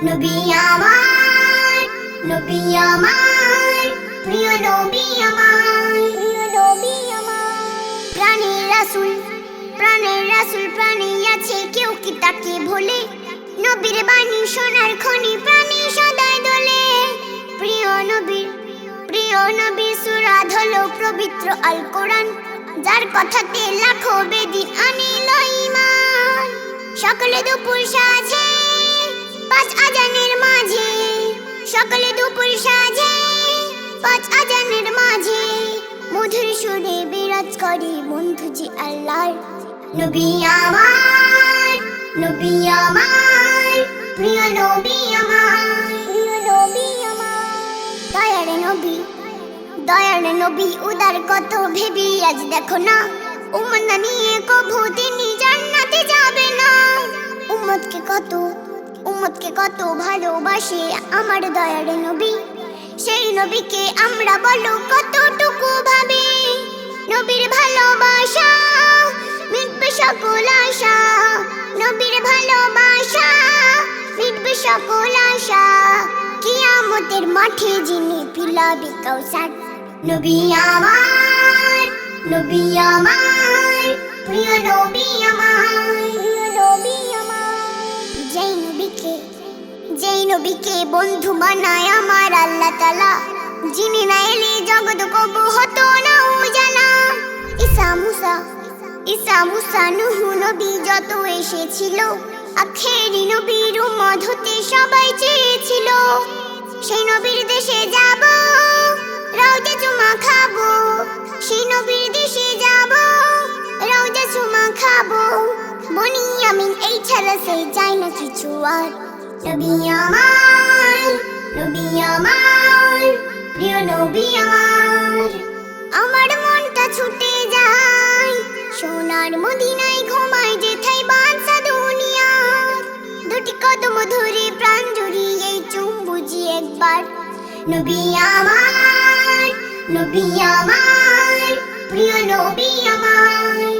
নবী আমার, নবী আমার, প্রিয় নবী আমার, প্রিয় নবী আমার। প্রাণের রাসূল, প্রাণের রাসূল প্রাণে আছে, কেউ কি তাকে ভোলে? নবীর বাণী সোনার খনি, প্রাণে সদাই দোলে। প্রিয় নবীর, প্রিয় নবীর সুরাত হলো পবিত্র আল কোরআন, যার কথাতে লাখো বেদিন আনিল ঈমান। সকালে দুপুর সাঁঝে পাঁচ আজানের মাঝে, সকালে দুপুর সাঁঝে পাঁচ আজানের মাঝে মধুর সুরে বিরাজ করে বন্ধুজি আল্লাহর। নবী আমার, নবী আমার, প্রিয় নবী আমার, প্রিয় নবী আমার। দয়ার নবী, দয়ার নবী উদার কত ভেবি আজ দেখো না, উম্মত না নিয়ে কভু তিনি জান্নাতে যাবে না। উম্মতকে কত, উম্মতকে কত ভালোবাসে আমার দয়ার নবী, সেই নবীকে আমরা বলো কতটুকু ভাবি। নবীর ভালোবাসা মিটবে সকল আশা, নবীর ভালোবাসা মিটবে সকল আশা। কিয়ামতের মাঠে যিনি পিলাবে কাউসার। নবী আমার, নবী আমার, প্রিয় নবী আমার, প্রিয় নবী আমার। যেই নবীকে, যেই নবীকে বন্ধু বানায় আমার আল্লাহ তাআলা, যিনি না এলে জগৎ কবু হতো না উজালা। ঈসা মুসা, ঈসা মুসা নূহ নবী যত এসেছিল, আখেরি নবীর উম্মত হতে সবাই চেয়েছিল। সেই নবীর দেশে যাব, রওজা চুমা খাবো, সেই নবীর দেশে যাব, রওজা চুমা খাবো। বনি আমিন এই ছাড়া সে যায় না কিছু আর। নবী আমার, নবী আমার, প্রিয় নবী আমার। আমার মনটা ছুটে যায় সোনার মদিনায়, ঘুমায় যেথায় বাদশা দুনিয়ার। দুটি কদম ধরে প্রাণ জুড়িয়ে চুম বুঝি একবার। নবী আমার, নবী আমার, প্রিয় নবী আমার।